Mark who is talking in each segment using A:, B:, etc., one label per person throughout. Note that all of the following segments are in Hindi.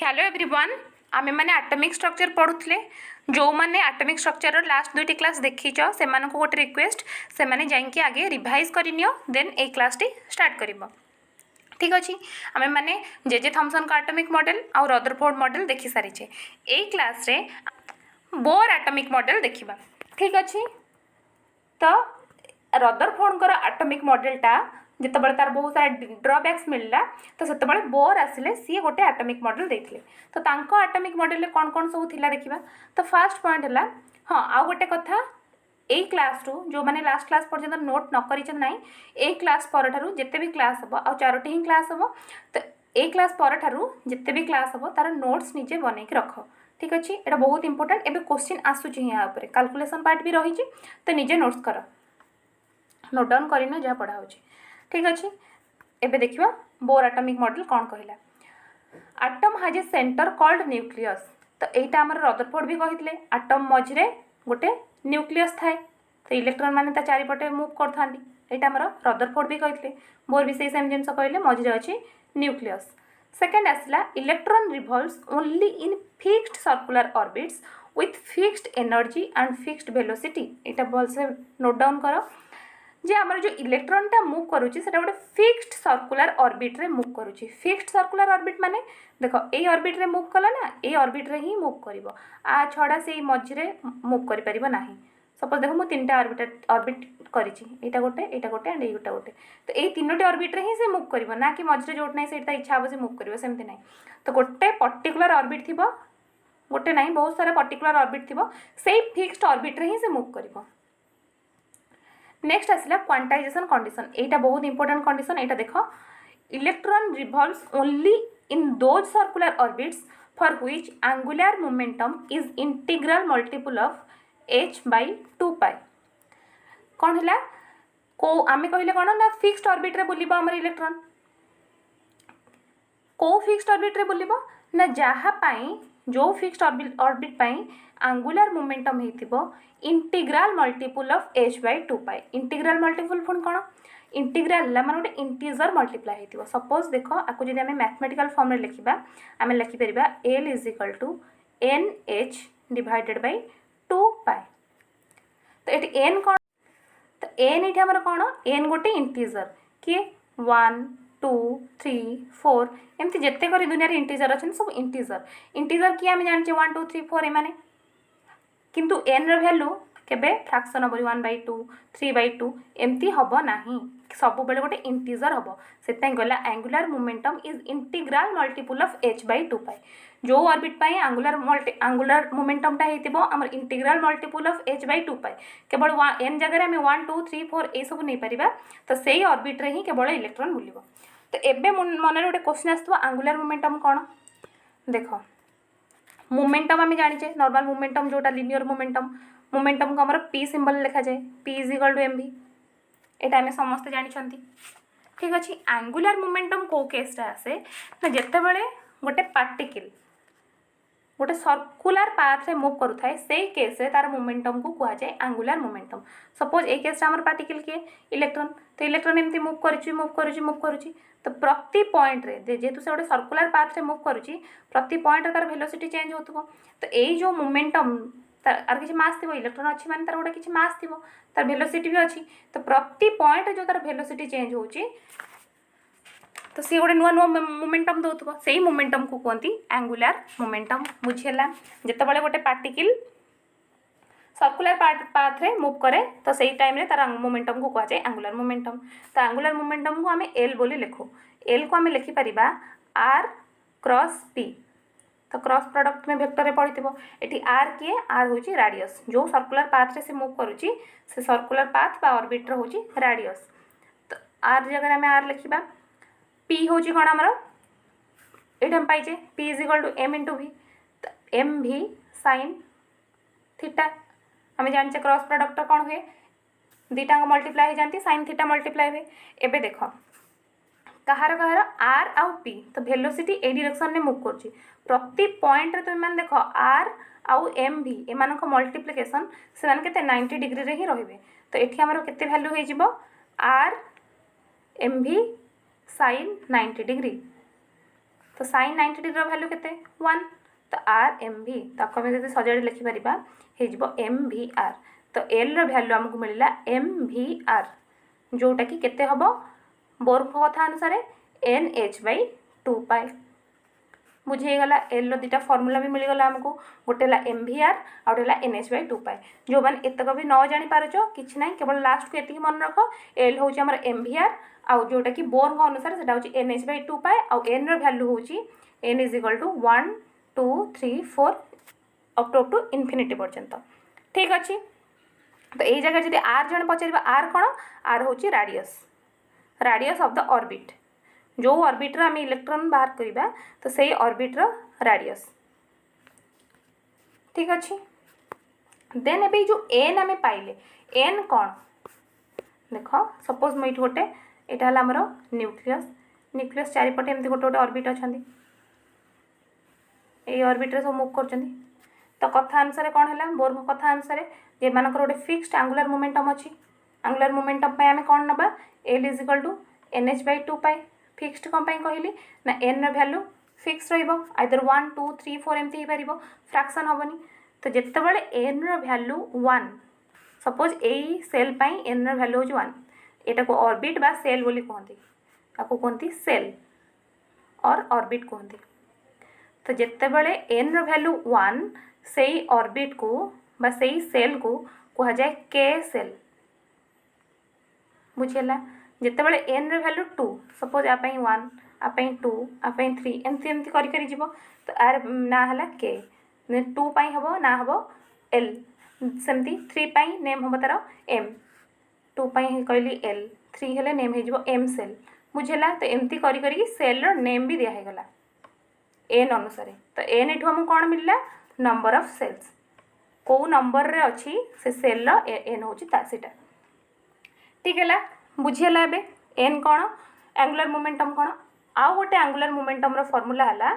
A: हेलो एवरीवन आमे माने एटॉमिक स्ट्रक्चर पढ़ुले जो माने एटॉमिक स्ट्रक्चर लास्ट दुईटी क्लास देखीच से मानक गोटे रिक्वेस्ट से माने जाइए आगे रिवाइज करनियो देन ए क्लास टी स्टार्ट करिवो। ठीक अच्छे आमे माने जे थॉमसन का एटॉमिक मॉडल और रदरफोर्ड मॉडल देखि सारिचे। ए क्लास रे बोर एटॉमिक मॉडल देखिबा। ठीक अच्छे तो रदरफोर्ड कर एटॉमिक मॉडलटा जितेबाला तार बहुत सारा ड्रबैक्स मिलला तो से बोर आसिले सी गोटे एटॉमिक मॉडल देथिले। तो तांको एटॉमिक मॉडल कौन कौन सब थिला देखिबा। तो फर्स्ट पॉइंट है हाँ आउ गोटे कथा ए क्लास रु जो माने लास्ट क्लास पर्यंत नोट न करिछन नाही ए क्लास पर ठारू जेते भी क्लास हबो आ चारोटी ही क्लास हबो तो ए क्लास पर ठारू जेते भी क्लास हबो तार नोट्स निजे बनै के रखो। ठीक अछि एटा बहुत इंपोर्टेंट एबे क्वेश्चन आसुची यहाँ ऊपर कैलकुलेशन पार्ट भी रही तो निजे नोट्स कर नोट डाउन करना जहाँ पढ़ा हो। ठीक अच्छे एबे देखिबा बोर एटॉमिक मॉडल कौन कहला। Atom has a centre called nucleus. तो एटा हमर रदरफोर्ड भी कहितले एटम मझरे गोटे न्यूक्लियस थाए तो इलेक्ट्रॉन माने ता चारिपटे मूव करथांती एटा हमर रदरफोर्ड भी कहितले बोर भी सेम जिनस कहले मझरे अछि न्यूक्लियस। सेकंड आसला electron revolves only in fixed circular orbits with fixed energy and fixed velocity. एटा भल से नोट डाउन करो जे आमर जो इलेक्ट्रॉनटा मूव करुच्ची सेटा गोटे फिक्स्ड सर्कुलर ऑर्बिट रे मूव करुच्ची। फिक्स्ड सर्कुलर ऑर्बिट माने देखो ए ऑर्बिट रे मूव कला ना ए ऑर्बिट रे ही मूव करिवो आ छड़ा से मझरे मूव करि परिबो नाही। सपोज देखो मु तीनटा ऑर्बिट करिछि एटा गोटे एंड एटा गोटे तो ए तीनोटी ऑर्बिट रे ही से मूव करिवो ना कि मझरे जोट नाही सेटा इच्छा हबो से मूव करिवो सेमति नाही। तो गोटे पर्टिकुलर ऑर्बिट थिबो गोटे नाही बहुत सारा पर्टिकुलर ऑर्बिट थिबो सेही फिक्स्ड ऑर्बिट रे ही से मूव करिवो। नेक्स्ट आसला क्वांटाइजेशन कंडीशन एटा बहुत इंपोर्टेंट कंडीशन एटा देखो electron revolves only in those circular orbits for which angular momentum is integral multiple of h by 2 पाई। कौन है को आमे कहले कौन ना फिक्स्ड ऑर्बिट रे बुलिबो हमर इलेक्ट्रॉन को फिक्स्ड ऑर्बिट रे बुलिबो ना जहा पाई जो फिक्स्ड ऑर्बिट पाई एंगुलर मोमेंटम हेतिबो integral multiple of h by 2 pi. Integral multiple फुण कौन इंटीग्रल ला माने गोटे इंटीजर मल्टीप्लाई हेतिबो। सपोज देखो आको जदि हमें मैथमेटिकल फॉर्म रे लिखिबा हमें लिखि परिबा l is equal to nh divided by 2 pi. तो एटी n कौन तो n एठी हमर कौन n गोटे इंटीजर कि 1 2 3 4 एमती जेते करी दुनिया रे इंटीजर अछन सब इंटीजर इंटीजर कि आमे जान 1 2 3 4 ए माने किंतु n रो वैल्यू केबे फ्रैक्शन हबो 1/2 3/2 एमती हबो नाही सब बेले गोटे इंटीजर हबो सेतै गला angular momentum is integral multiple of h by 2 पाई। जो ऑर्बिट पाई एंगुलर मोमेंटम टा हेतिबो हमर integral multiple of h by 2 पाई केवल n जगह में 1 2 3 4 ए सब नै परिबा तो सेही ऑर्बिट रे ही केवल इलेक्ट्रॉन बुलिबो। तो एबे मन गोटे क्वेश्चन आसतो एंगुलर मोमेंटम कौन देखो मोमेंटम आम जाने नॉर्मल मोमेंटम जोटा लिनियर मोमेंटम को आम पी सिंबल लिखा जाए P is equal to M भी यहाँ आम समस्ते जानते। ठीक अच्छे एंगुलर मोमेंटम को केस आसे ना जिते बड़े गोटे पार्टिकल गोटे सर्कुलर पाथ रे मूव करूए से केस तार मोमेंटम को कह जाए एंगुलर मोमेंटम। सपोज ए केस आम पार्टिकल किए इलेक्ट्रॉन तो इलेक्ट्रॉन एमती मूव करुच्ची तो प्रति पॉइंट रे जेहेतु से गोटे सर्कुलर पाथ रे मूव करुच्ची प्रति पॉइंट रे तार वेलोसिटी चेंज होतबो। तो यही जो मोमेंटम तार किसी मास थी इलेक्ट्रॉन अच्छी माने तार गोटे किसी मास थी तार वेलोसिटी भी अच्छी तो प्रति पॉइंट जो तार वेलोसिटी चेंज होची तो सी गोटे नुआ नुआ मोमेंटम दौथबो से मोमेंटम को कहती एंगुलर मोमेंटम। बुझेला जितेबाला गोटे पार्टिकल सर्कुलर पाथ रे मूव करे तो सही टाइम रे तार मोमेंटम को कह जाए एंगुलर मोमेंटम। तो एंगुलर मोमेंटम को आम एल बोली लिखु एल को आम लिखि परिबा आर क्रॉस पी। तो क्रॉस प्रोडक्ट में वेक्टर रे पड़िथिबो एठी आर किए आर होची रेडियस जो सर्कुलर पाथ रे से मूव करूची से सर्कुलर पाथ बा ऑर्बिट रे होची रेडियस। तो आर जगह में आर लिखिबा पी होची कोन हमर एठी हम पाइजे P is equal to M into V तो एम भी साइन थीटा आम जाने क्रॉस प्रोडक्ट कौन हुए दीटा मल्टीप्लाई हो जाती साइन थीटा मल्टीप्लाई हुए। एबे देख कहार कहार आर आउ पी तो वेलोसिटी ए डायरेक्शन में मूव कर प्रति पॉइंट रे तुम मैंने देख आर आउ एम भी एमान मल्टीप्लिकेशन से 90 डिग्री रे ही रहिबे। तो एठी हमर केते वैल्यू हो जिवो आर एम भी साइन 90 डिग्री तो sin 90 डिग्री वैल्यू केते 1 तो आर एम भी ताको हम सजाड़ी लिखिपर हो एम भी आर तो एल वैल्यू आमको मिलला एम भी आर जोटा कि केते हम बोर कथा अनुसार N H by 2 pi बुझीगला L दुटा फर्मूला भी मिलगला आमको गोटे एम भी आर आ गोटे एन एच बै 2 पाए जो मैंने एतक भी न जानी पारछ कि ना केवल लास्ट को ये मन रख एल हूँ आम एम भी आर आउ जोटा कि बोर अनुसार से हूँ एन एच बै 2 पाए आउ एन रैल्यू हूँ N is equal to 1 2 3 4 up to infinity पर्यंत ठीक अच्छे। तो यही जगह जब आर जन पचार आर कौन आर हूँ राडियस ऑफ द ऑर्बिट जो ऑर्बिटर आम इलेक्ट्रॉन बाहर करवा तो सही ऑर्बिटर राडियस ठीक अच्छे। देन ए जो एन आम पाइले एन कौन देख सपोज मुझे गोटे यहाँ आमर न्यूक्लियस न्यूक्लियस चारिपटे एमती गोटे गोटे ऑर्बिट अच्छा ये ऑर्बिट सब मूव कर तो कथा अनुसार कौन है बोर कथा अनुसार ये मानकर गोटे फिक्स्ड एंगुलर मोमेंटम अच्छी एंगुलर मोमेंटम पे आम कौन नबा L is equal to N H by 2 pi fixed कौन कहली ना एन वैल्यू फिक्स रईदर 1 2 3 4 एमती हो पार फ्रैक्शन हेनी तो जितेबाला एन वैल्यू 1 सपोज यही सेल पाई एन वैल्यू हूँ 1 यहाँ को ऑर्बिट बा सेल बोली कहती आपको कहती सेल और ऑर्बिट कहती तो जितेबाला एन वैल्यू 1 से ऑर्बिट को बा से सेल को कह जाए के सेल बुझेगा जितेबाला एन वैल्यू 2 सपोज आपाई 1 आपाई 2 आपाई 3 एमती एमती करी जीव तो आर ना है के 2 पाई हम ना हम एल सेमती 3 पाई नेम हम तार एम 2 पाई कहली एल 3 हेले नेम हो एम सेल बुझेगा तो एमती करी सेल नेम भी दिगला एन अनुसार तो एन एठू हमको कौन मिलला नंबर ऑफ सेल्स कौ नंबर रे अच्छी से सेल एन हूँ सीटा ठीक है बुझीगला एबे एन कौन एंगुलर मोमेंटम कौन आउ गोटे एंगुलर मोमेंटम रो फॉर्मूला है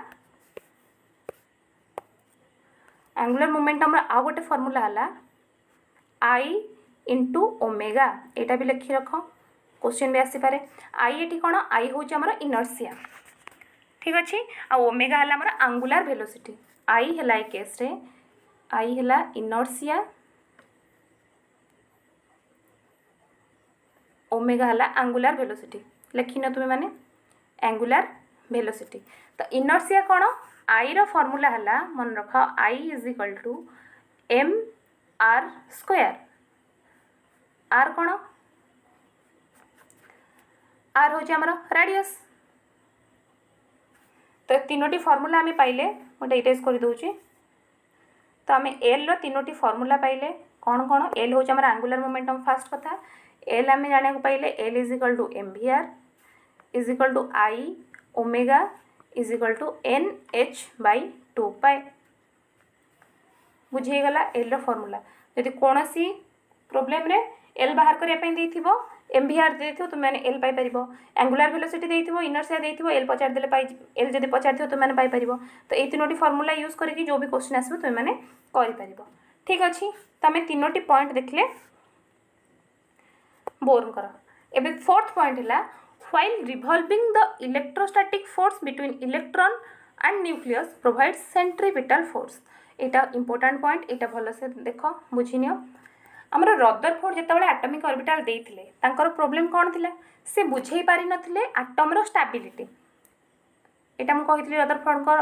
A: एंगुलर मोमेंटम आउ गोटे फॉर्मूला है आई इंटू ओमेगा यहाँ भी लिखी रख क्वेश्चन भी आसीपे आई ये कौन आई हूँ आम इनर्सिया ठीक अच्छे आ ओमेगा है आम एंगुलर वेलोसिटी आई है केस रे आई है इनर्सिया ओमेगा है एंगुलर वेलोसिटी लिखिन तुम्हें माने एंगुलर वेलोसिटी तो इनर्सिया कौन आई रो फॉर्मूला है मन रख I is equal to M R square R कौन आर हूँ आम राडियस तो तीनोटी फॉर्मूला आम पाइले गोटे इरेज कर दूची तो आम एल रो तीनोटी फॉर्मूला पाइले कौन कौन एल हूँ आम एंगुलर मोमेंटम फास्ट कथा एल आम जाना पाइले L is equal to M V R is equal to I omega is equal to N H by 2 pi बुझीगला L formula यदि कौन सी प्रोब्लेम रे एल बाहर करने एम भी आर दे तुम एल पाई एंगुलर वेलोसिटी देथिबो इनर्शिया देथिबो एल पचार देले पाई एल जदि पचार दियो तुम पाई परिबो तो ये तीनोटी फॉर्मूला यूज करके जो भी क्वेश्चन आसो तुम मैंने करि परिबो ठीक अच्छी तो आम तीनोटी पॉइंट देखले बोर कर एबे फोर्थ पॉइंट है while revolving the electrostatic force between electron and nucleus provides centripetal force Etah important point एटा भल से देख बुझी आमर रदरफोर्ड जितेबाला एटॉमिक ऑर्बिटल देइथिले तांकर प्रॉब्लम कौन थिला से बुझे पारि नथिले एटम रो स्टेबिलिटी एटा हम कहितली रदरफोर्ड को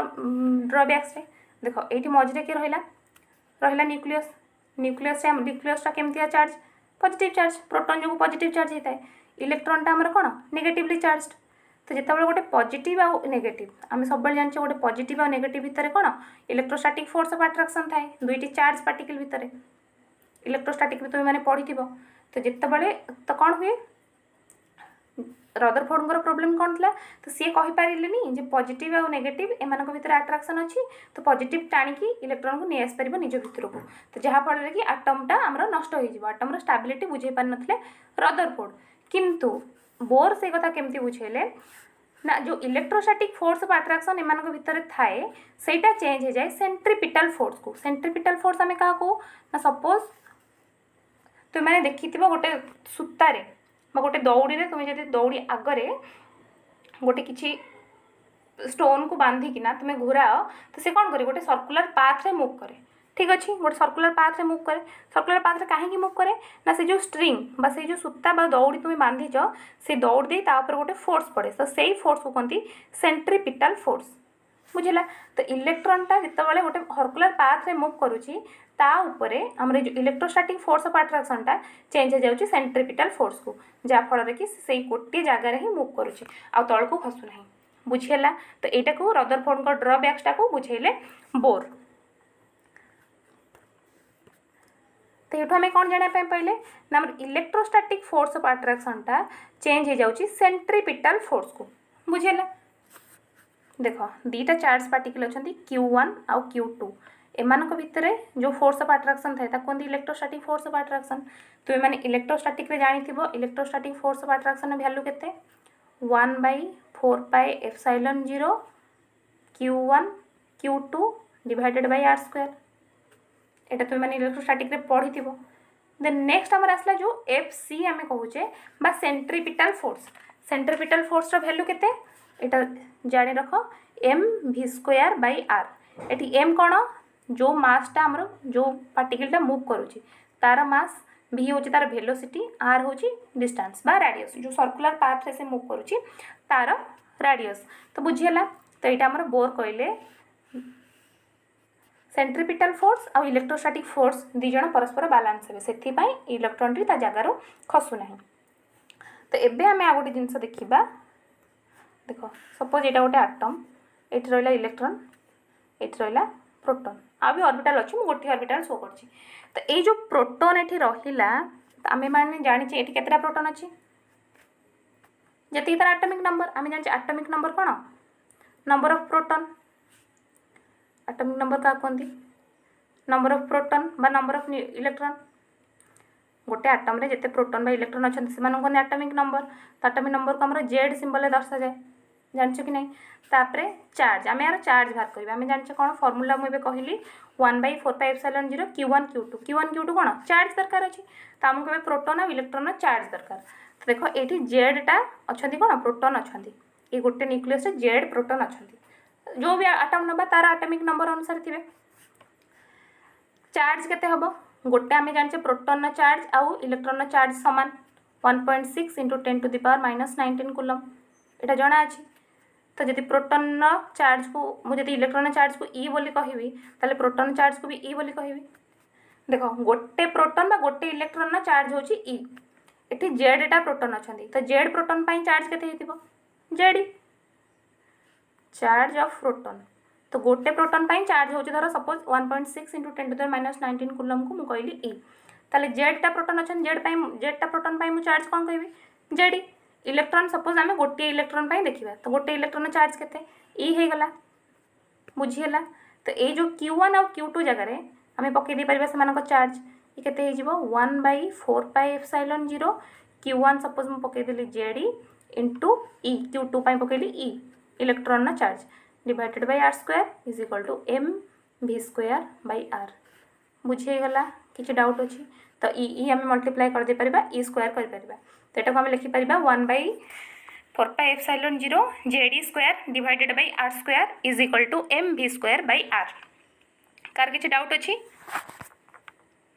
A: ड्रॉबैक्स रे देख एठी मझरे के रहिला न्यूक्लियस न्यूक्लियस से न्यूक्लियस टा केमतिया चार्ज पॉजिटिव चार्ज प्रोटॉन जो पॉजिटिव चार्ज होता है इलेक्ट्रॉन टा हमर कौन नेगेटिवली चार्ज तो जितेबाला गोटे पॉजिटिव आउ नेगेटिव आम सब जानचे गोटे पॉजिटिव आउ नेगेटिव भितर कौन इलेक्ट्रोस्टैटिक फोर्स ऑफ अट्रैक्शन थाए दुईटी चार्ज पार्टिकल भितर इलेक्ट्रोस्टैटिक भी तुम मैंने पढ़ी तो जितेबाला तो कौन हुए रदरफोर्ड प्रॉब्लम कौन था तो सी कही पारे जे पॉजिटिव आउ नेगेटिव एम भितर अट्रैक्शन अच्छी तो पॉजिटिव टाणिकी इलेक्ट्रॉन को नहीं आसपार निज भितर को तो जहाँफल कि आटमटा आमर नष्ट हो आटमर स्टेबिलिटी बुझे पार नथिले रदरफोर्ड किंतु बोर से कथा केमती बुझेले ना जो इलेक्ट्रोस्टैटिक फोर्स ऑफ अट्रैक्शन एम भितर थाए सेटा चेंज हो जाए सेंट्रीपिटल फोर्स को सेंट्रीपिटल फोर्स आम क्या ना सपोज तुम मैंने देखी गोटे सूतारे गोटे दौड़ी रे तुम्हें जब दौड़ी आगरे गोटे किसी स्टोन को बांधिकिना तुम घुराओ तो सी कौन करे गोटे सर्कुलर पाथ रे मूव करे। ठीक अच्छे गोटे सर्कुलर पाथ रे मूव करे। सर्कुलर पाथ रे कहीं मूव करे ना से जो स्ट्रिंग बा से जो सूता बा दौड़ी तुम बांधिच से दौड़ दे तापर गोटे फोर्स पड़े तो से फोर्स को कहती सेंट्रीपिटल फोर्स। बुझला तो इलेक्ट्रॉनटा जितेबाला गोटे सर्कुलर पाथ रे मूव करुच्ची ता उपरे हमर जो इलेक्ट्रोस्टैटिक फोर्स ऑफ अट्रैक्शनटा चेंज हो जाउची सेंट्रीपिटल फोर्स को जहाँ फल कि से गोटे जगार ही मूव करुच्ची आ तल को खसु ना। बुझीगला तो यहाँ को रदरफोर्ड को ड्रबैक्सटा को बुझेले बोर। तो ये आम कौन जानापी पहले ना इलेक्ट्रोस्टैटिक फोर्स ऑफ अट्रैक्शनटा चेंज हो जाउची सेंट्रीपिटल फोर्स को। बुझेला देख दीटा चार्ज पार्टिकल अच्छा Q1 आउ Q2 एमान भितर जो फोर्स ऑफ अट्रैक्शन थाए कहते इलेक्ट्रोस्टैटिक फोर्स ऑफ अट्रैक्शन। तो ये इलेक्ट्रोस्टैटिक रे जानिथिबो electrostatic force of attraction value केते 1/4πε0 Q1 Q2 divided by r square. एटा तुम मैंने इलेक्ट्रोस्टैटिक रे पढ़ी थी। देन नेक्स्ट आमर आसला जो FC आम कहूचे बा centripetal force. Centripetal force value केते एटा जाने रख mv²/r। एटी m कौन जो मासटा आमर जो पार्टिकलटा मूव करुच्ची तार मास v हूँ तार वेलोसिटी r हूँ डिस्टेंस बा रेडियस जो सर्कुलर पाथ रे से मूव करुच्ची तार रेडियस। तो बुझीगला तो यहाँ आमर बोर कहले सेंट्रीपिटल फोर्स और इलेक्ट्रोस्टैटिक फोर्स दिज परस्पर बालांस हे से इलेक्ट्रॉन टी जगार खसु ना। तो एबे आम आ गोटे जिनस देखा देख सपोज यहाँ गोटे आटम ये रहा इलेक्ट्रॉन ये रहा प्रोटॉन आ भी ऑर्बिटल अच्छी मुझे गोटे ऑर्बिटल शो कर। तो ये जो प्रोटॉन ये रहा आम मैंने जाचे ये केतटा प्रोटॉन अच्छी जी तार एटॉमिक नंबर आम जाने एटॉमिक नंबर कौन number of proton. Atomic number क्या कहते नंबर ऑफ प्रोटॉन बा नंबर ऑफ इलेक्ट्रॉन। गोटे आटम रे जिते प्रोटॉन बा इलेक्ट्रॉन अच्छा से कहते एटॉमिक नंबर। तो एटॉमिक नंबर को आम जेड सिंबल दर्शा जाए जानछ कि नहीं। तापरे चार्ज आम यार चार्ज बाहर करें आम जाने कौन फर्मूला मुझे कहली 1/4πε0 Q1 Q2 Q1 Q2 कौन चार्ज दरकार अच्छी। तो आमको ए प्रोटॉन और इलेक्ट्रॉन चार्ज दरकार। तो देख ये जेडटा अच्छा कौन प्रोटॉन अच्छा ये गोटे न्यूक्लियस जेड प्रोटॉन अच्छा जो भी आटम नबा तार एटॉमिक नंबर अनुसार थे। चार्ज केते हबो गोटे आम जाने प्रोटॉन चार्ज आउ इलेक्ट्रॉन चार्ज सामान 1.6 × 10⁻⁻19 कूलम यहाँ जना अच्छी। तो जब प्रोटॉन चार्ज को मुझे इलेक्ट्रॉन चार्ज को ई बोली कहबी ताले प्रोटॉन चार्ज को भी ई बोली कहबी। देख गोटे प्रोटॉन बा गोटे इलेक्ट्रॉन चार्ज होची ई एटी जेडटा प्रोटॉन अच्छा। तो जेड प्रोटॉन पाई चार्ज केते हेतिबो जेड चार्ज ऑफ प्रोटॉन। तो गोटे प्रोटॉन पाई चार्ज होची धर सपोज 1.6 × 10⁻⁻19 कूलम को मु कहली ई ताले जेडटा प्रोटॉन अच्छा जेडटा प्रोटॉन पाई मु चार्ज कौन कहबी जेड। इलेक्ट्रॉन सपोज आम गोटे इलेक्ट्रॉन पाई देखा तो गोटे इलेक्ट्रॉन चार्ज केते ई हो गला। बुझीगला तो ये जो Q1 और Q2 जगह आम पकई दे पार से चार्ज ये केते हो 1/4πε0 Q1 सपोज मुझे पकईदेली जेड इंटू ई Q2 पकईली E electron charge divided by r square is equal to mv²/r। बुझीगला किसी डाउट अच्छी। तो ई आम मल्टीप्लाई कर दे पारिबा ई स्क्वायर कर पारिबा। तो यहाँ आम लिखिपर 1/4πε0 जेड² divided by r square is equal to mv²/r। कार किसी डाउट अच्छी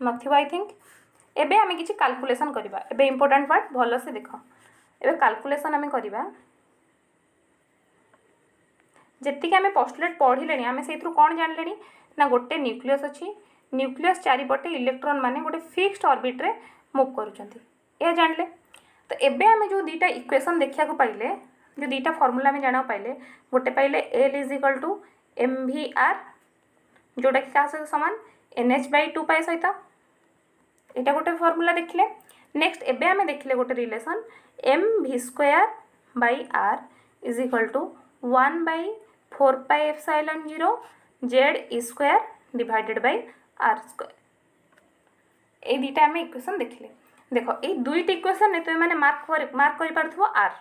A: नथिबो आई थिंक। एबे आम किसी कैलकुलेशन करबा एबे इंपोर्टेंट पार्ट भल से देख एबे कैलकुलेशन आम करबा जेतिक आम पोस्टुलेट पढ़िले आम से कौन जानले ना गोटे न्यूक्लियस अच्छी न्यूक्लियस चारिपटे इलेक्ट्रॉन माने गोटे फिक्स्ड ऑर्बिट रे मूव करुचंती यह जानले। तो एबे आम जो दीटा इक्वेशन देखा पाइले जो दीटा फॉर्मूला आम जाना पाइले गोटे पाइले L is equal to mvr जोटा कि क्या सहित सामान NH/2π सहित यहाँ गोटे फॉर्मूला देखले। नेक्स्ट एबे आम देखले गोटे relation mv²/r is equal to 1/4πε0 ZE² divided by r square. ये दीटा आम इक्वेशन देखले। देख ये दुईट इक्वेशन ने तुम मैंने मार्क कर पार्थो r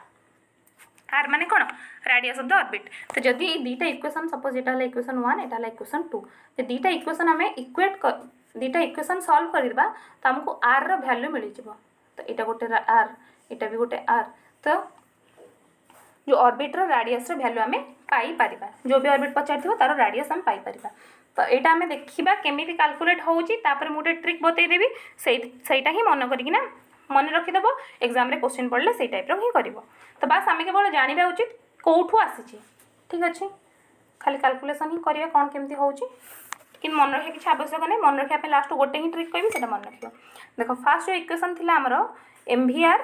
A: माने कौन रेडियस ऑफ द ऑर्बिट। तो जदि ये दीटा इक्वेशन सपोज यहाँ इक्वेशन 1 यहाँ इक्वेशन 2 तो दीटा इक्वेशन आम इक्वेट दीटा इक्वेशन सॉल्व करवा तो आमको r रो वैल्यू मिल जाए। तो यहाँ गोटे r यहाँ भी गोटे r तो जो ऑर्बिट रो रेडियस रो वैल्यू आम पाई परिबा जो भी ऑर्बिट पचार तार रेडियस हम पाई परिबा। तो यहाँ आम देखा केमी कैलकुलेट होउची तापर मुझे ट्रिक बतई देवी सहीटा ही मन करना मन रखिदेव एग्जाम रे क्वेश्चन पड़े से टाइप ही कर। तो बास आम केवल जानवा उचित कौटू आसी ठीक अच्छे खाली कैलकुलेसन ही करिए कौन केमती होउची कि मन रखा किसी आवश्यक नहीं मन रखा लास्ट गोटे ही ट्रिक कहि से मन रख। देख फास्ट जो इक्वेशन थी आमर MVR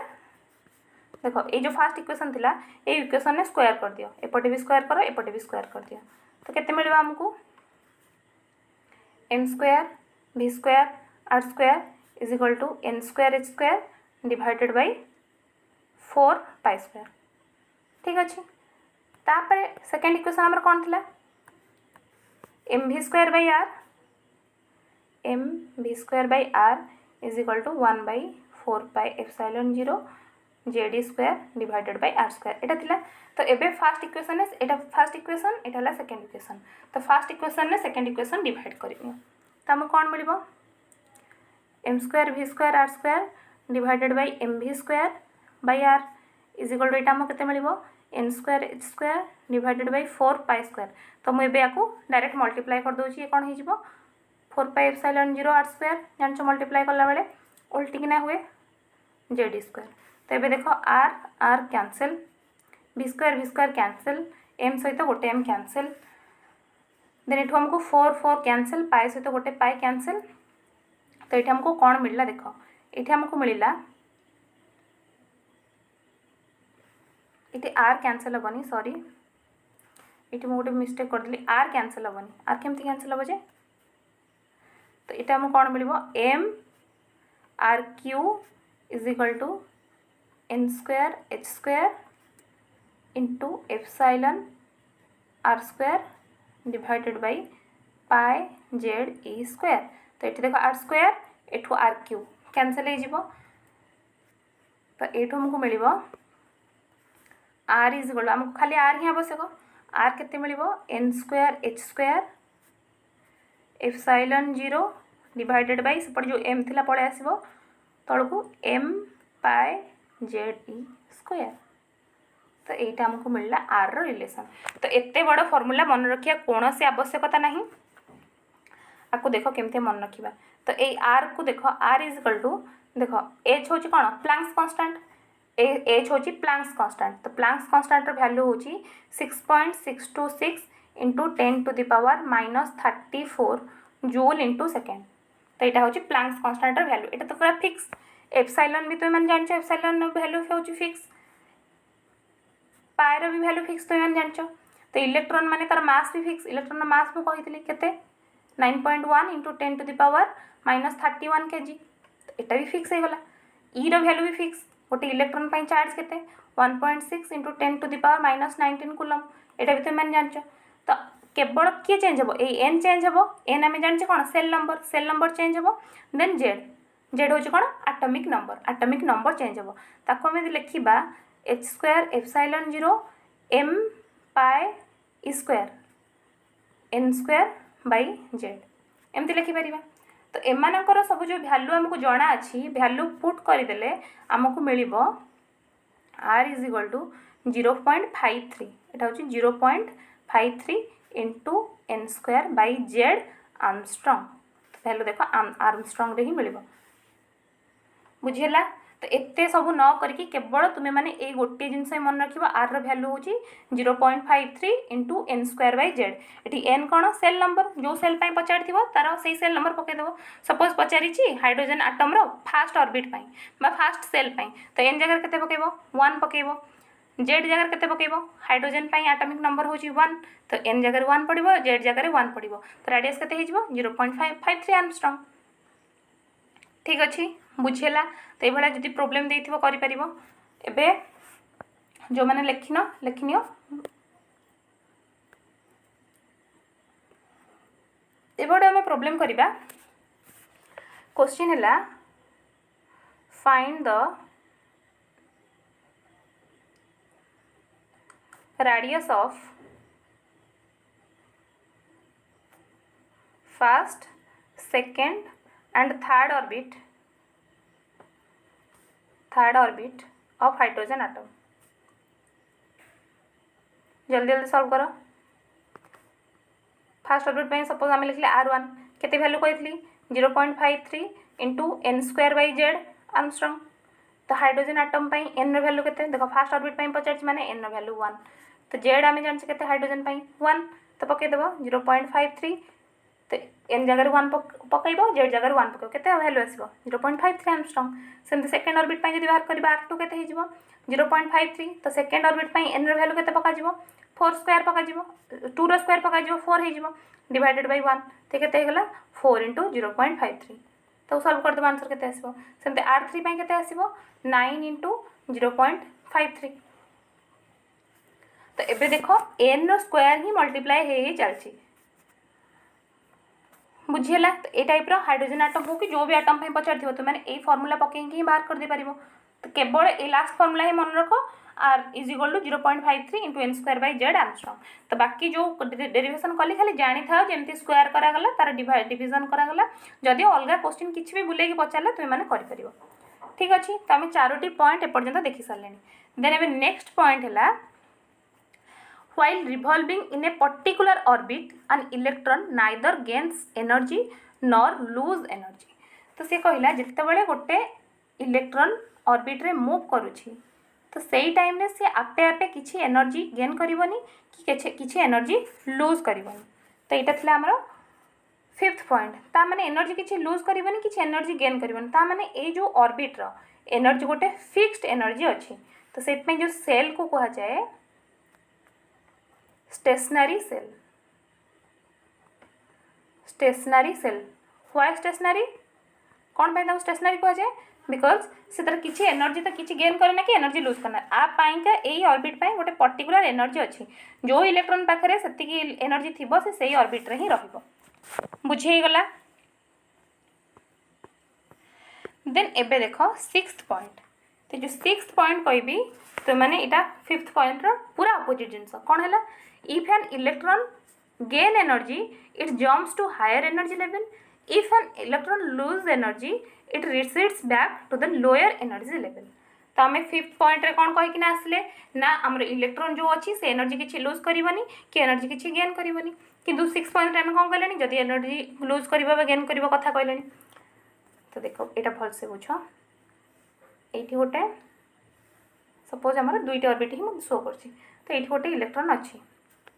A: देख ये जो फास्ट इक्वेशन थी ये इक्वेशन ने स्क्वायर कर दियो एपटे भी स्क्वायर कर एपटे भी स्क्वायर कर दियो तो केते मिलबा हमको m square v square r square is equal to n square h square divided by 4 pi square ठीक अच्छे। तापर सेकेंड इक्वेशन आमर कौन थिला mv square by r mv square by r is equal to 1 by 4 pi epsilon 0 जेडी square divided by r square एटा थिला। तो एबे फास्ट इक्वेशन एटा फास्ट इक्वेशन एटा हला सेकेंड इक्वेशन। तो फास्ट इक्वेशन ने सेकेंड इक्वेशन डिवाइड करियो तो हम कौन मिलिबो m square v square r square divided by mv square by r is equal to एटा हम केते मिलिबो n square h square divided by 4 pi square. तो मुझे याकू डायरेक्ट मल्टीप्लाई कर दूची कौन हो जिवो 4 पाई एप्सिलॉन 0 r स्क्वायर जानचो मल्टीप्लाई कला बेले उल्टी किना हुए जेडी स्क्वायर। तो ये देख R R cancel v square cancel m सहित गोटे m कैंसल देन ये हमको 4 4 कैंसल पाई सहित गोटे पाई कैंसल। तो ये हमको कौन मिलला देख ये हमको मिलला ये आर कैंसल हेनी सॉरी ये मुझे गोटे मिस्टेक करदेली आर कैंसल हेनी आर केमती कैंसल हे जे तो ये हमको कौन मिल m r q is equal to n square h square into epsilon r square divided by pi z e square. तो ये देख r स्क्वायर एठू आर क्यू कैंसल हो तो ये हमको मिल r इज इक्वल आमको खाली r ही आवश्यक r केते मिल n square h square epsilon 0 divided by सेपट जो m थिला पड़े आसो तलू m pi z e square. तो यहाँ हमको मिलला आर रो रिलेशन। तो एते बड़ फॉर्मूला मन रखिया कौन से आवश्यकता नहीं आपको देख केमती मन रखा। तो ये आर को देख आर इज इक्वल टू देख एच हूँ कौन प्लांक्स कांस्टेंट एच हूँ प्लांक्स कांस्टेंट। तो प्लांक्स कांस्टेंट वैल्यू हूँ 6.626 into 10 to the power -34 joule into second. तो यहाँ हूँ प्लांक्स कांस्टेंट वैल्यू यहाँ तो पूरा फिक्स एप्सिलॉन भी तुम जान एप्सिलॉन वैल्यू हूँ फिक्स पाएर भी वैल्यू फिक्स तुम जान। तो इलेक्ट्रॉन माने तार मास भी फिक्स इलेक्ट्रॉन मास मुझे कही केते 9.1 into 10 to the power -31 kg। तो यहाँ भी फिक्स हो गला ई रो वैल्यू भी फिक्स गोटे इलेक्ट्रॉन पाई चार्ज केते 1.6 into 10 to the power -19 coulomb यहाँ भी तुम जान। तो केवल किए चेंज हम ये एन चेंज हम एन आम जाने कौन सेल नंबर चेंज हम देन जेड जेड हूँ कौन आटमिक नंबर चेंज हम ताको आम लिखा H square epsilon 0 m pi E square n square by Z एमती लिखिपर। तो एमानकर सब जो वैल्यू आमको जना अच्छी वैल्यू पुट करदेले आमको मिल r इज इक्वल टू 0.53 यहाँ हूँ 0.53 into n square by Z आर्मस्ट्रंग। Value देख आर्मस्ट्रंग रे ही मिल बुझीला। तो एते सब न करके केवल तुम्हें मैंने ये गोटे जिनस मन रख आर वैल्यू हूँ 0.53 into N square by z. ये एन कौन सेल नंबर जो सेल पचार थी तार से सेल नंबर पकईदेव सपोज पचारि हाइड्रोजन आटम रो फास्ट ऑर्बिट फास्ट सेल तो एन जगह के पकईब 1 पकईब जेड जगह के पकईब हाइड्रोजन आटमिक नंबर हूँ 1 तो एन जगह 1 पड़ो जेड जगह 1 पड़ो तो रेडियस के 0.53 आर्मस्ट्रंग ठीक अच्छे बुझेगा। तो ये जब प्रोब्लेम देथिबो करि परिबो। एबे जो मैंने लिखनियो एबे आम प्रोब्लेम करिबा क्वेश्चन है find the radius of first second and third orbit of hydrogen atom जल्दी जल्दी सॉल्व करो। फास्ट ऑर्बिट सपोज आम लिखले R1 केते वैल्यू कही 0.53 into N square by Z angstrom. तो हाइड्रोजन आटम एन वैल्यू केते देखो फास्ट ऑर्बिट पचार माने एन वैल्यू 1 तो जेड आम जान के हाइड्रोजन 1 तो पकईदेव 0.53 तो एन जगह 1 पकईब जेड जगह 1 पकईब केते वैल्यू आसो 0.53 आर्मस्ट्रॉन्ग। सेमती सेकेंड ऑर्बिट जब बाहर कर R2 केते हो 0.53 तो सेकेंड ऑर्बिट एन वैल्यू केते पकाजिव 4 स्क्वायर पकाजिव 2 रो स्क्वायर पकाजिव 4 हो डिवाइडेड बाई 1 तो केते होगला 4 इंटू 0.53 तो सॉल्व करदेव आंसर केते आसो। सेमती R3 केते आसो 9 इंटू 0.53 तो एबे देखो एन रो स्क्वायर ही मल्टीप्लाई हो चलती बुझीगला। तो ये टाइप हाइड्रोजन आटम हो कि जो भी आटम पचार तो मैंने यही फॉर्मूला पकईकि ही बाहर कर दे पार तो केवल ये लास्ट फॉर्मूला ही मन रख R is equal to 0.53 into N square by Z angstrom. तो बाकी जो डेरिवेशन कली खाली जानी था जमती स्क्वायर करागला तार डिविजन करागला जदि अलग क्वेश्चन किसी भी बुलेकी पचारे तुम मैंने कर ठीक अच्छे। तो आम 4टी पॉइंट एपर्यंत देखी सारे देन एबे नेक्स्ट पॉइंट है while revolving in a particular orbit an electron neither gains energy nor lose energy। तो से कहला जिते बड़े गोटे इलेक्ट्रॉन ऑर्बिट रे मूव करुछि तो सही टाइम रे से आपे आपे किछि एनर्जी गेन करबनी कि किछि एनर्जी लूज करबनी। तो एटा थिला हमरो फिफ्थ पॉइंट ता माने एनर्जी किछि लूज करबनी किछि एनर्जी गेन करबनी ता माने ए जो ऑर्बिट रो एनर्जी गोटे फिक्स्ड एनर्जी अछि। तो सेट में जो सेल को कहा जाए stationary shell. Stationary shell why stationary कौन पे स्टेशनरी कहा जाए बिकज से तार किसी एनर्जी तो किसी गेन करना कि एनर्जी लूज करना आप यही ऑर्बिट गोटे पर्टिकुलर एनर्जी अच्छी जो इलेक्ट्रॉन पाखे से एनर्जी थी से सही ऑर्बिट रे ही रहिबो बुझीगला। देन एबे देखो सिक्स्थ पॉइंट तो जो सिक्स्थ पॉइंट कहबी तो मैंने इटा फिफ्थ पॉइंट रो पूरा अपोजिट जिनस कौन है if an electron gain energy it jumps to higher energy level if an electron lose energy it recedes back to the lower energy level. तो आम फिफ्थ पॉइंट रे कौन कहीकिना आसले ना आमर इलेक्ट्रॉन जो अच्छी से एनर्जी किसी लूज करबनी कि एनर्जी किसी गेन करबनी किंतु सिक्स पॉइंट आम कौन कहले जदि एनर्जी लूज कर गेन कर कथा कहले। तो देखो यहाँ भल से बुझ ये गोटे सपोज आम दुईट ऑर्बिट ही शो कर तो ये गोटे इलेक्ट्रॉन अच्छी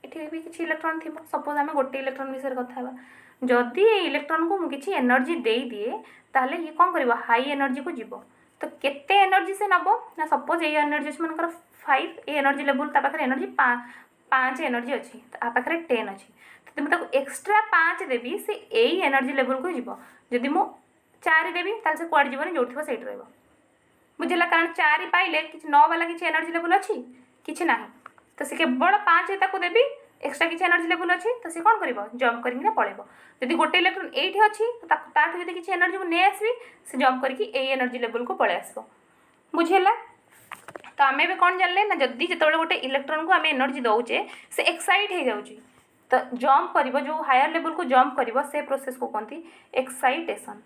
A: ये भी किसी इलेक्ट्रॉन थी सपोज आम गोटे इलेक्ट्रॉन विषय कथा जदि ये इलेक्ट्रॉन को मुझे एनर्जी दे दिए ताहले ये कौन कर हाई एनर्जी को जीव तो केते एनर्जी से नब ना सपोज ये एनर्जी मन 5 ए एनर्जी लेवल पाखे एनर्जी 5 एनर्जी अच्छी तो आ पाखे 10 अच्छी तो मुझे एक्सट्रा 5 देवी से यही एनर्जी लेवल को जीव जदि मु 4 देवी ताल से कुआड़ जीवन जो थी सही रहा बुझेगा कारण 4 पाइले कि 9 वाला किसी एनर्जी लेवल अच्छी किसी ना तो सी केवल 5 देवी एक्सट्रा किसी एनर्जी लेवल अच्छी तो सी कौन कर जम्प करके पड़ेब जदि गोटे इलेक्ट्रॉन एठी अच्छी तो ताठू यदि किसी एनर्जी को नहीं आसबी से जम्प करके ए एनर्जी लेवल को पड़े आसब बुझेगा। तो आम भी कौन जानले ना जदि जिते गोटे इलेक्ट्रॉन को आम एनर्जी दौचे से एक्साइट हो जाऊँगी तो जम्प कर जो हायर लेवल को जम्प कर से प्रोसेस को कहते एक्साइटेशन।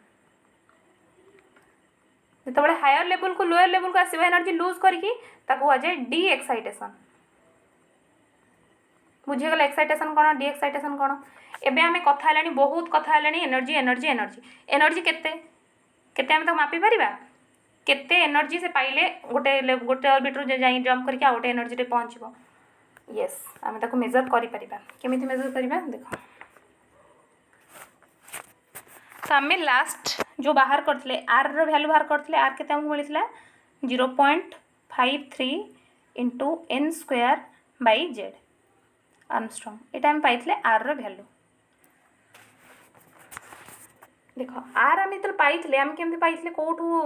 A: जिते हायर लेवल को लोअर लेवल को आसो एनर्जी लूज करके कहा जाए डी एक्साइटेशन बुझीगला। एक्साइटेशन कौन डी एक्साइटेशन कौन एबे आमे कथा हलानी बहुत कथा हलानी एनर्जी एनर्जी एनर्जी एनर्जी केते केते आमे तो मापी परिबा केते एनर्जी से पाइले गोटे गोटे ऑर्बिट रो जाई जंप करके आ गोटे एनर्जी रे पहुंचबो यस आमे ताको मेजर करि परिबा केमिति मेजर करिबा देखो। तो आमे लास्ट जो बाहर करथले आर रो वैल्यू बाहर करथले आर केते हमको मिलितला 0.53 into N square by Z angstrom ये आम पाइले आर रो वैल्यू देखो आर आम जो पाइले आम केमती पाइले कौटू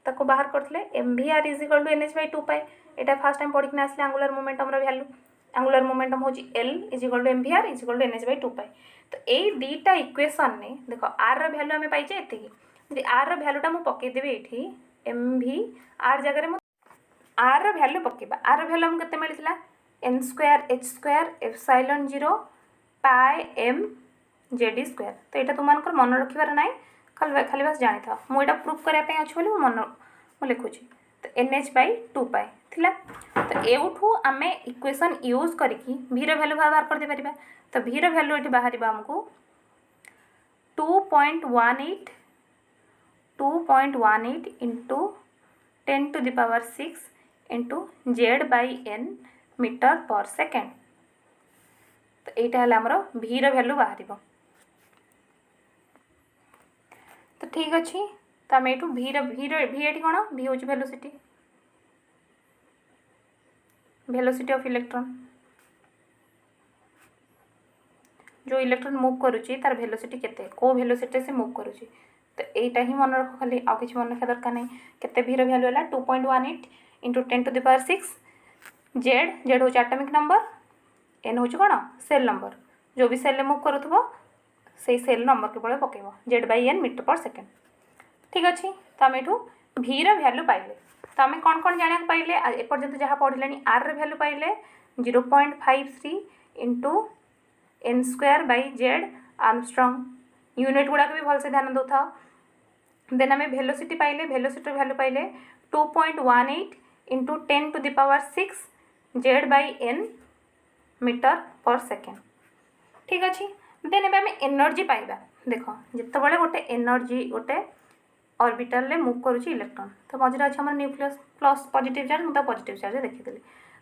A: ताको बाहर करथले m v r is equal to N h by 2 pi यहाँ फास्ट टाइम पढ़ी आसले angular momentum value angular momentum हो l is equal to m v r is equal to N h by 2 pi. तो यही दुईटा इक्वेशन ने देखो आर रो वैल्यू आम पाइचे ये आर रो वैल्यूटा मुझे पकईदेवी ये एम वी आर जगह आर रो वैल्यू पकेबा आर रो वैल्यू हमको मिलता n square h square epsilon 0 pi M JD square. तो यहाँ तुम मन रखार ना खाली बस जानी था मुझे प्रूफ करने अच्छे बोली मन लिखुची तो एन एच बाई 2 पाए थिला। तो एउठू आमे इक्वेशन यूज करके v रो वैल्यू बाहर कर दे परिबा। तो v रो वैल्यू एठी बाहर हमको 2.18 into 10 to the power 6 into z/n metre per second. तो यहाँ है आमर v रो वैल्यू बाहर। तो ठीक अच्छे। तो आम यू v ये कौन v हूँ वेलोसिटी, वेलोसिटी ऑफ इलेक्ट्रॉन। जो इलेक्ट्रॉन मूव करुच्ची तार वेलोसिटी केते, को वेलोसिटी से मूव करुच्ची। तो यहीटा ही मन रख, खाली आउ किसी मन रखा दरकार नहीं। केते v रो वैल्यू है 2.18 into 10 to the power 6 z हूँ एटॉमिक नंबर, n हूँ कौन सेल नंबर। जो भी सेल मूव करुथबो से सेल नंबर केवल पकेब z/n मीटर पर सेकेंड। ठीक अच्छे। तो आम यू v रो वैल्यू पाइले। तो आम कौन कौन जाना पाइले एपर्यंत जहाँ पढ़ले r रो वैल्यू पाइले 0.53 into n square by z angstrom. Unit गुड़ाक भी भलसे ध्यान दो था। देन आम वेलोसिटी पाइले, वेलोसिटी वैल्यू पाइले 2.18 into 10 to the power 6 z/n metre per second. ठीक अच्छे। देन एम एनर्जी पाइबा। देख जिते गोटे एनर्जी गोटे ऑर्बिटल रे मूव करुच्ची इलेक्ट्रॉन, तो मझे अच्छे आम न्यूक्लियस प्लस पॉजिटिव चार्ज, मुझे पॉजिटिव चार्ज देखी।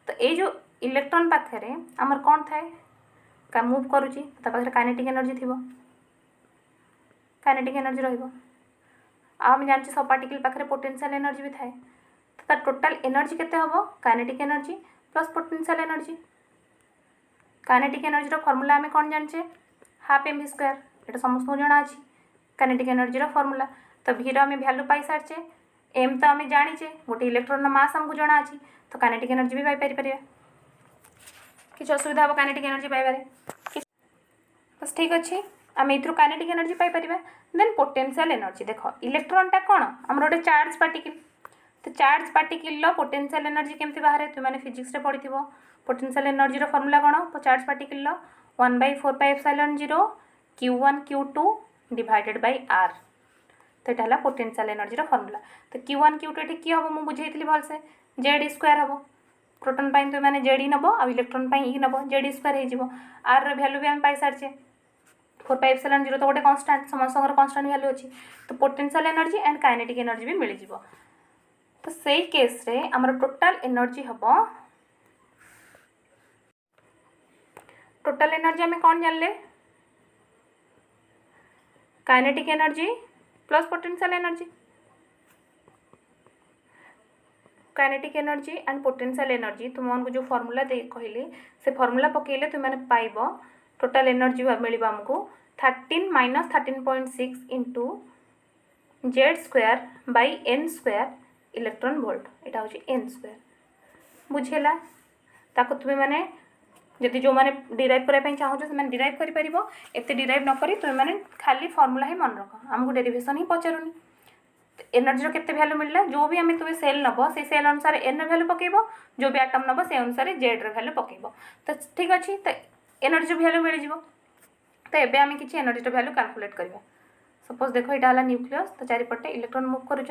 A: तो ये जो इलेक्ट्रॉन पाखे आमर कौन थाए का मूव करुच्ची, पाखे काइनेटिक एनर्जी थी, काइनेटिक एनर्जी रहिबो। आम जानते सब पार्टिकल पाखे पोटेंशियल एनर्जी भी थाए। तो तार टोटाल एनर्जी केते हबो kinetic energy plus potential energy. Kinetic energy रो फॉर्मूला आम कौन जाने, हाफ mv स्क्वायर। ये समस्त जना अच्छी काइनेटिक एनर्जी रो फॉर्मूला। तो v रो आम वैल्यू पाई सारे, m तो आम जाचे, गोटे इलेक्ट्रॉन मास आमको जना अच्छी। तो काइनेटिक एनर्जी भी पाई किसी असुविधा हम काइनेटिक एनर्जी पाइबारे। बस ठीक अच्छे। आम ए काइनेटिक एनर्जी पाइपर। देन पोटेंशियल एनर्जी देख इलेक्ट्रॉनटा कौन आम गोटे चार्ज पार्टिकल। तो चार्ज पार्टिकल पोटेंशियल एनर्जी केमती बाहर तुमने फिजिक्स रे पढ़ी। पोटेंशियल एनर्जी रो फॉर्मूला कौन charge particle 1/4πε0 q1 q2 divided by r। तो यहाँ है पोटेंशियल एनर्जी रो फॉर्मूला। तो q1 q2 ये किए हम मुझे बुझेइली भलसे z स्क्वायर हम। प्रोटॉन पाई तो मैंने जेड नब आ इलेक्ट्रॉन पाई ई नब जेड स्क्वायर हो। आर वैल्यू भी आम पाई सारे 4πε0 तो गोटे कन्स्टाट समस्त कन्स्टाट वैल्यू अच्छी। तो potential energy and kinetic energy भी मिल जाव। तो से केस रे आमर टोटाल एनर्जी हम, टोटाल एनर्जी आम कौन जानले kinetic energy plus potential energy. Kinetic energy and potential energy तुमको जो फॉर्मूला दे कहली से फॉर्मूला पकेले तुमने पाइब टोटाल एनर्जी मिल आमको 13 - 13.6 into Z square by N square electron volt. यहाँ हूँ एन स्क्वायर बुझेगा। ताको तुम्हें मैंने जदि जो मैंने डिराइव करने चाहो से डिराइव कर डिराइव नक तुम खाली फॉर्मूला ही मन रख, आमको डेरिवेशन ही पचारूनी। एनर्जी केते वैल्यू मिलला जो भी आम तुम सेल नब से सेल अनुसार एन वैल्यू पकेब, जो भी आटम नब से अनुसार जेड वैल्यू पकेब। तो ठीक अच्छे। तो एनर्जी वैल्यू मिल जाव। तो एबे आम किसी एनर्जी वैल्यू कैलकुलेट करवा। सपोज देख यहाँ है न्यूक्लियस। तो चारिपटे इलेक्ट्रॉन मूव करुँच।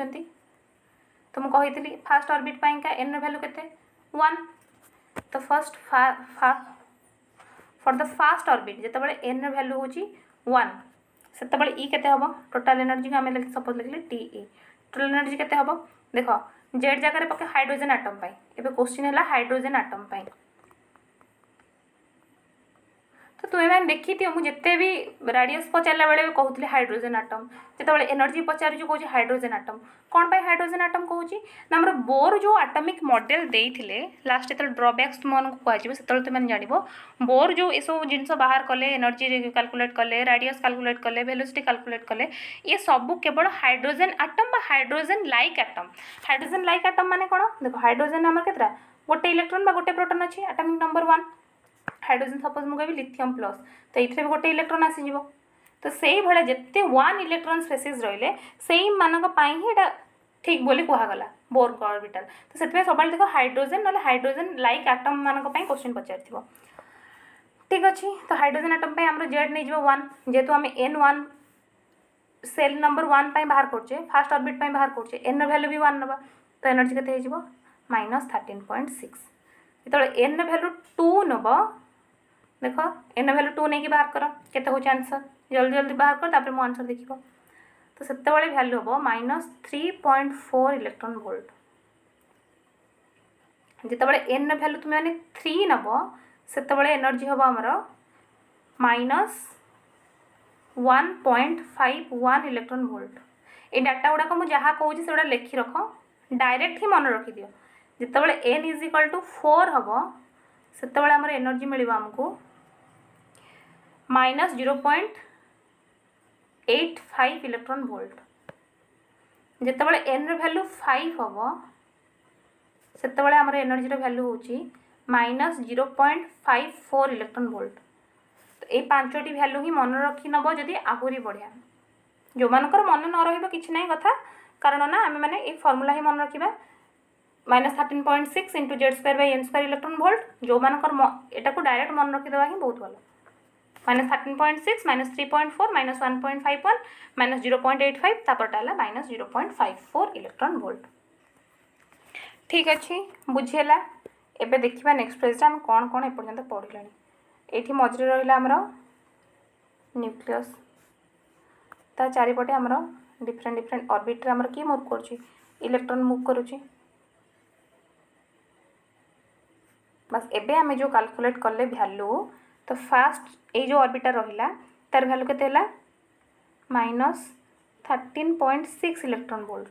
A: तो मुझे कही फास्ट ऑर्बिट का एन वैल्यू केते 1। तो first for the fast orbit जिते एन वैल्यू हूँ 1 से ई केते हम टोटाल एनर्जी को आम सपोज लिखले टी ई। टोटाल एनर्जी केते हम देख जेड जगह पके हाइड्रोजन आटम पाई। एबे क्वेश्चन है हाइड्रोजन आटम पाई। तो तुम्हें मैंने देखी थी मुझे भी रेडियस पचारा बेले कहूली हाइड्रोजन आटम, जो एनर्जी पचार कौन हाइड्रोजन आटम। कौन पाई हाइड्रोजन आटम कहूँ ना आम बोर जो आटमिक मॉडल देते लास्ट जो ड्रॉबैक्स तुमको कहु से तुम जान बोर जो ये सब जिन बाहर कले एनर्जी कैलकुलेट कले रेडियस कैलकुलेट कले वेलोसिटी कैलकुलेट कले ये सब केवल hydrogen atom hydrogen like atom. Hydrogen like atom माने कौन देख हाइड्रोजन आम के गोटे इलेक्ट्रॉन गोटे प्रोटॉन अच्छी आटमिक नंबर 1। हाइड्रोजन सपोज मुझे लिथियम प्लस तो ये भी गोटे इलेक्ट्रॉन आसीज। तो से भाया जिते 1 इलेक्ट्रॉन स्पेसीज रही से मानक ही ठीक बोली कहगला बोर ऑर्बिटल। तो से सब देख हाइड्रोजन ना हाइड्रोजन लाइक आटम मानक क्वेश्चन पचार। ठीक अच्छे। तो हाइड्रोजन आटम आम जेड नहीं 1 जेहेतु आम n1 सेल नंबर 1 बाहर करचे फास्ट ऑर्बिट बाहर करचे एन वैल्यू भी 1 नवा। तो एनर्जी केते हो -13.6 যেতବେଳେ n ভ্যালু 2 নব देख n भैल्यू 2 नहीं बाहर कर केते हो आंसर जल्दी जल्दी बाहर कर तापर मो आंसर देखिब तो सेते भैल्यू हम -3.4 इलेक्ट्रॉन वोल्ट जिते n भैल्यू तुम मैंने 3 नब से एनर्जी हम आमर -1.51 इलेक्ट्रॉन वोल्ट ये डाटा गुड़ाक मुझे जहाँ कहूँ से लिखि रख डायरेक्ट ही मन रखी दियो जिते n = 4 हम से एनर्जी मिल आमको -0.85 इलेक्ट्रॉन वोल्ट जिते n भैल्यू 5 हम से एनर्जी भैल्यू हूँ -0.54 इलेक्ट्रॉन वोल्ट तो ये पांचटी भैल्यू ही मन रखी नब जदि आहरी बढ़िया जो मानकर मन न रही ना कथा कारण ना आम मैंने ये फर्मूला ही मन रखा -13.6 × Z²/n² इलेक्ट्रॉन वोल्ट जो मानकर एटा को डायरेक्ट मन रखीदेवा ही बहुत भल -13.6 -3.4 -1.51 -0.85 तापरटा है -0.54 इलेक्ट्रॉन वोल्ट ठीक अच्छे बुझीला एबे देखिबा नेक्स्ट पेज हम कौन कौन एपर्यंत पढ़िले ये मझे रहा आमर न्यूक्लियस ता चारिपटे आमर डिफरेंट डिफरेंट ऑर्बिट रे आमर की मूव करुच्ची इलेक्ट्रॉन मूव करुच्ची बस एबे आमे जो कैलकुलेट कले वैल्यू तो फास्ट ये जो ऑर्बिटा रहिला तार वैल्यू केते होला -13.6 इलेक्ट्रॉन वोल्ट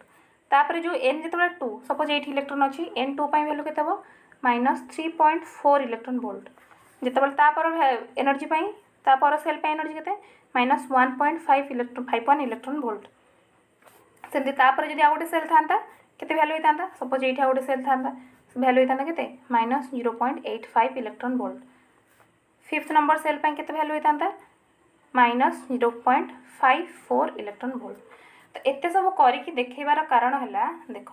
A: तापर जो n जिते 2 सपोज ये इलेक्ट्रॉन अच्छी n2 वैल्यू केते हो -3.4 इलेक्ट्रॉन वोल्ट जिते तापर एनर्जी तापर सेल एनर्जी केते -1.51 इलेक्ट्रॉन वोल्ट सेमती तापर जदि आ गोटे सेल था केते वैल्यू होता सपोज ये गोटे सेल था वैल्यू होता के -0.85 electron volt fifth number shell केते वैल्यू होता -0.54 इलेक्ट्रॉन वोल्ट तो एते सब करिकी देखैबार कारण है देख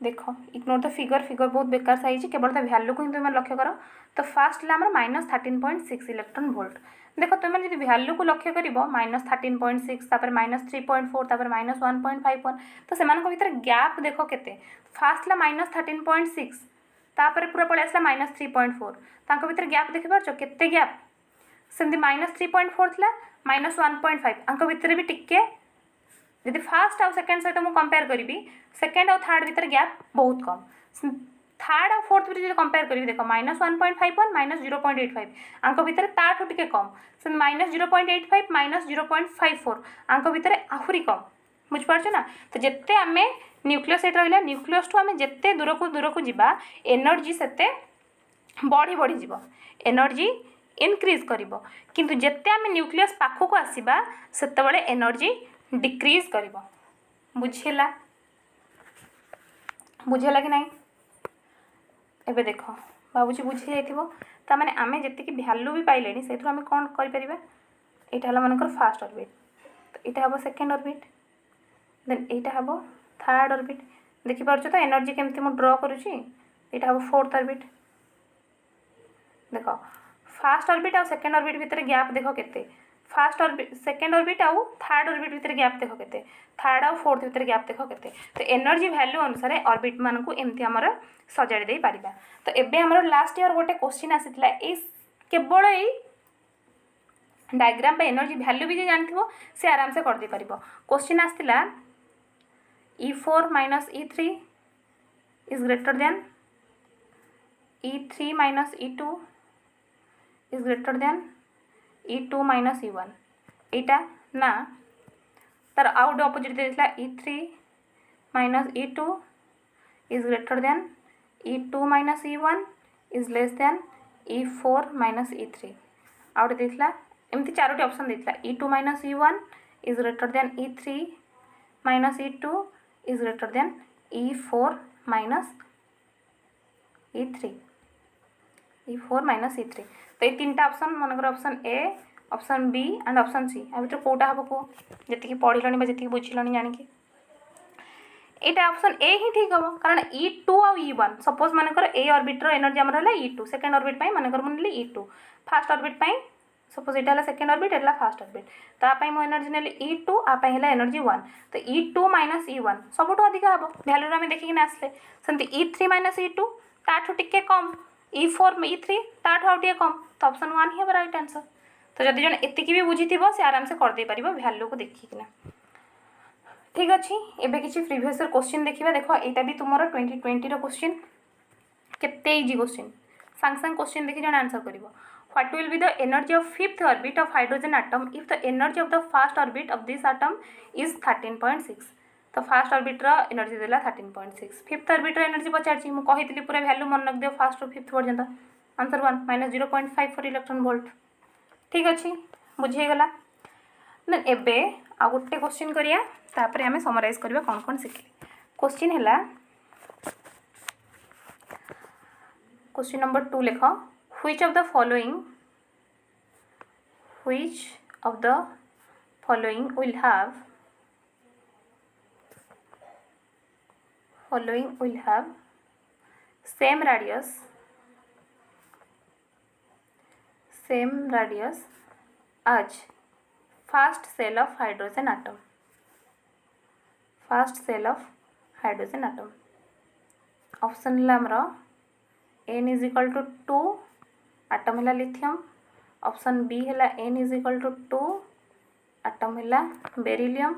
A: देख इग्नोर द फिगर फिगर बहुत बेकार साइज केवल ता वैल्यू को ही तुम लक्ष्य कर तो फास्ट है -13.6 इलेक्ट्रॉन वोल्ट देख तुम जब वैल्यू को लक्ष्य कर -13.6 तापर -3.4 तापर -1.51 तो से भीतर गैप देख केते फास्ट है -13.6 तापर पूरा पड़े आसला -3.4 तांको भीतर गैप देखि पारछो केते गैप सेमती -3.4 थिला -1.5 आंको भीतर भी टिके यदि फास्ट आउ सेकेंड सहित मुझे कंपेयर करी सेकेंड आउ थर्ड भीतर गैप बहुत कम थर्ड आउ फोर्थ भीतर कंपेयर करी देख -1.51 -0.85 आंको भीतर ताठू टिके कम से -0.85 -0.54 आंको भीतर आहुरी कम बुझिपार ना तो जिते आम न्यूक्लियस रहा न्यूक्लियस टू आम जिते दूर को जीवा एनर्जी सेते बढ़ी बढ़ी जीव एनर्जी इनक्रीज करिवो किंतु जिते आम न्यूक्लियस पाखक आसवा सेते एनर्जी डिक्रीज करिवो बुझेला बुझेला कि नहीं एबे देख भावुँ बुझी जाइथिबो ता माने आमे जति वैल्यू भी पाइले से आम कौन करें यहाँ मनकर फास्ट ऑर्बिट तो यहाँ हम सेकेंड ऑर्बिट देन यहाँ हम थर्ड ऑर्बिट देखिपार तो एनर्जी केमती मु ड्र करुँची यहाँ हम फोर्थ ऑर्बिट देख फास्ट ऑर्बिट आउ सेकेंड ऑर्बिट भितर गैप देख केते फास्ट ऑर्बिट सेकेंड ऑर्बिट आउ थर्ड ऑर्बिट भितर गैप देख केते थर्ड आउ फोर्थ भितर गैप देख केते तो एनर्जी वैल्यू अनुसार ऑर्बिट मानकू एमती हमर सजाड़ी दे पारिबा तो एबे हमर लास्ट ईयर गोटे क्वेश्चन आसीतला ए केवल ए डायग्राम पे एनर्जी वैल्यू भी जे जानथिबो से आराम से कर दे परिबो question आसीतला E4 - E3 is greater than E3 - E2 is greater than E2 - E1 एटा ना तार आउट ऑपोजिट देला E3 - E2 is greater than E2 - E1 is less than E4 - E3 out देला एमती चारोटी ऑप्शन देला E2 - E1 is greater than E3 - E2 is greater than E4 - E3 E4 - E3 तो ये तीन ऑप्शन मनकर option A option B and option C आ भर कौटा हम कह जी पढ़िल जी बुझिल जानिकी यहाँ ऑप्शन ए ही ठीक हम कारण E2 आउ E1 सपोज मनकर ए ऑर्बिटर एनर्जी आम रहा E2 सेकेंड ऑर्बिट मनकर मुझे E2 फास्ट ऑर्बिट सपोज यहाँ सेकेंड ऑर्बिट एटा फास्ट ऑर्बिट तापाई मो एनर्जी नेली E2 आपाई है एनर्जी 1 तो E2 माइनस E1 सबुठ अधिक हम भैल्यू आम देखिए आसले सेमती E3 माइनस E2 ताठू टिके कम E4 E3 ताठू आउ टिके कम तो ऑप्शन 1 ही राइट आंसर। तो जदि जन एतिकी भी बुझी से आराम से करदे पारिबो भैल्यू को देखिकिना। ठीक अच्छे एबे किछि प्रीवियस क्वेश्चन देखिबा देखो एटा भी तुमरो 2020 रो क्वेश्चन केते इजी क्वेश्चन सांग सांग क्वेश्चन देखि जन answer करिवो। What will be the energy of fifth orbit of hydrogen atom if the energy of the first orbit of this atom is 13.6? तो फास्ट ऑर्बिट रो एनर्जी देला 13.6 फिफ्थ ऑर्बिट रो एनर्जी पचारछि मु कहितली पूरा वैल्यू मन रख दियो फर्स्ट टू फिफ्थ पर्यंत आंसर 1 माइनस 0.54 इलेक्ट्रॉन वोल्ट। ठीक अच्छे बुझे गला देन एबे आ गोटे क्वेश्चन करिया तापर हमें समराइज करबा कोन कोन सिखले। क्वेश्चन हैला क्वेश्चन नंबर 2 लिख which of the following will have same radius as first cell of hydrogen atom option है हमरा n is equal to 2 atom है लिथियम ऑप्शन बी है n is equal to 2 atom है बेरिलियम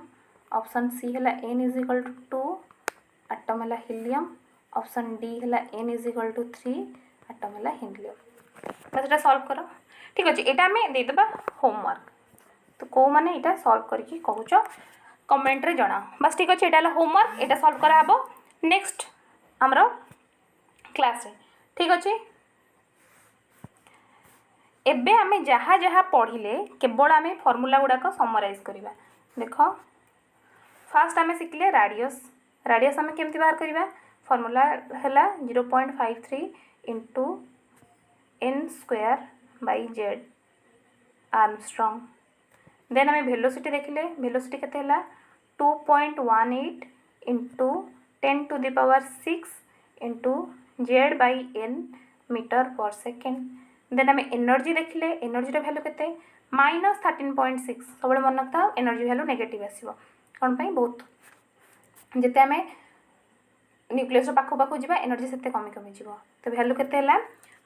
A: ऑप्शन सी है n is equal to 2 atom है हीलियम ऑप्शन डी है n is equal to 3 atom है हीलियम। बस ये सॉल्व करो। ठीक अच्छे यहाँ आम देदेबा होमवर्क तो कौ मैंने यहाँ सॉल्व करके कहूच कमेंट रे जना बस। ठीक अच्छे यहाँ होमवर्क यहाँ सॉल्व करा नेक्स्ट आमर क्लास रे। ठीक अच्छे एबे आमे जहाँ जहाँ पढ़िले केवल आमे फॉर्मूला गुड़ाक समराइज करवा। देख फास्ट आमे शिखले राडियस आमे केमती बाहर करवा फॉर्मूला हैला 0.53 into n square by z angstrom. Then आमे वेलोसिटी देखिले वेलोसिटी केते हैला 2.18 into 10 to the power 6 into z by n metre per second. Then आम एनर्जी देखिले एनर्जी वैल्यू केते माइनस 13.6 सब मन रखता एनर्जी वैल्यू नेगेटिव आसो कौन बहुत जिते आम न्यूक्लियस पाख पाख जा एनर्जी से कमी कमी जीव तो वैल्यू केते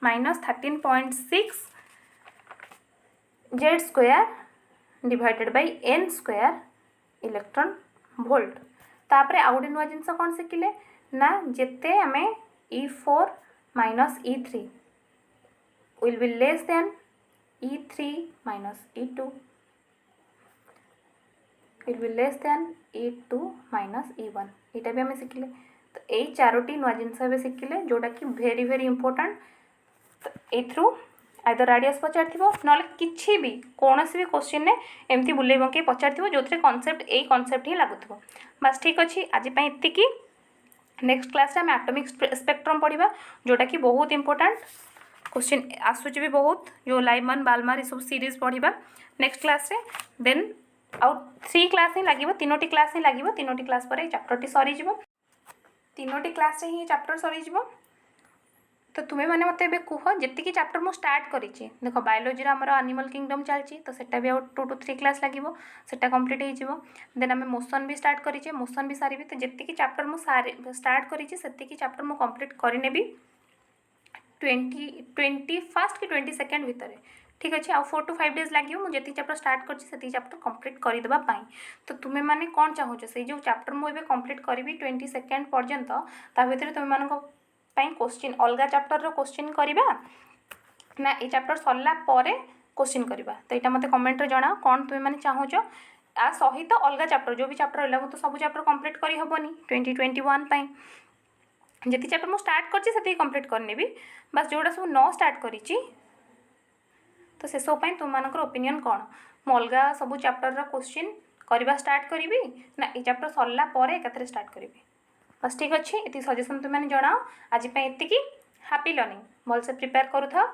A: minus 13.6 Z square divided by N square electron volt. तापर आउ गोटे नुआ जिनस कौन शिखिले ना जिते आम E4 minus E3 will be less than E3 minus E2 will be less than E2 minus E1 यहाँ भी आम शिखिले। तो यही चारोटी नुआ जिनस शिखिले जोटा कि वेरी वेरी इंपोर्टेंट। तो एथ्रु आइदर राडियस पचार ना कि भी कौन भी क्वेश्चन ने एमती बुले बंके पचार जो कॉन्सेप्ट यही कॉन्सेप्ट ही लगुव बस। ठीक अच्छे आज ये नेक्स्ट क्लास आम एटॉमिक स्पेक्ट्रम पढ़ा जोटा कि बहुत इंपोर्टेंट क्वेश्चन आसूची भी बहुत जो लाइमन बाल्मर सब सीरीज पढ़ा नेक्स्ट क्लास रे। देन आउ 3 क्लास ही लगे 3टी क्लास ही लगे 3टी क्लास पर चैप्टर टी सरीज 3टी क्लास ही चैप्टर सरीज। तो तुम्हें मैंने मत कह जी चैप्टर मुझे स्टार्ट करी देख बायोलोजी आमर एनिमल किंगडम चलती तो सेटा भी 2 to 3 क्लास लगे सेटा कंप्लीट हो। देन आम मोशन भी स्टार्ट करी मोशन भी सारी तो जी चैप्टर मुझे स्टार्ट करी चैप्टर मुझे कंप्लीट करनेबी 21st कि 22nd भितर। ठीक अच्छे आउ 4 to 5 डेज लगे मुझे चैप्टर स्टार्ट कर चैप्टर कंप्लीट करदेवाई। तो तुम्हें मैंने कौन चाहूँ से जो चैप्टर मुझे कंप्लीट करी 22nd पर्यंत भर तुम मान क्वेश्चन अलग चैप्टर रो क्वेश्चन करवा ना ये चैप्टर सरला क्वेश्चन करवा। तो यहाँ मत कमेंट रे जनाओ कौन तुम्हें मैंने चाहूँ आ सहित अलग चैप्टर जो भी चैप्टर रहा तो सब चैप्टर कंप्लीट करी हेनी 2021 जी चैप्टर मुझे स्टार्ट कर कंप्लीट करनेबी बस जोड़ा सब न स्टार्ट करी तो से सब तुम मानकर ओपिनियन कौन मु अलग सब चैप्टर क्वेश्चन करवा स्टार्ट करी ना ये चैप्टर सरला एक स्टार्ट करी बस। ठीक अच्छे ये सजेसन तुम मैंने जनाओ आज ये हैप्पी लर्निंग भलसे प्रिपेयर करूँ।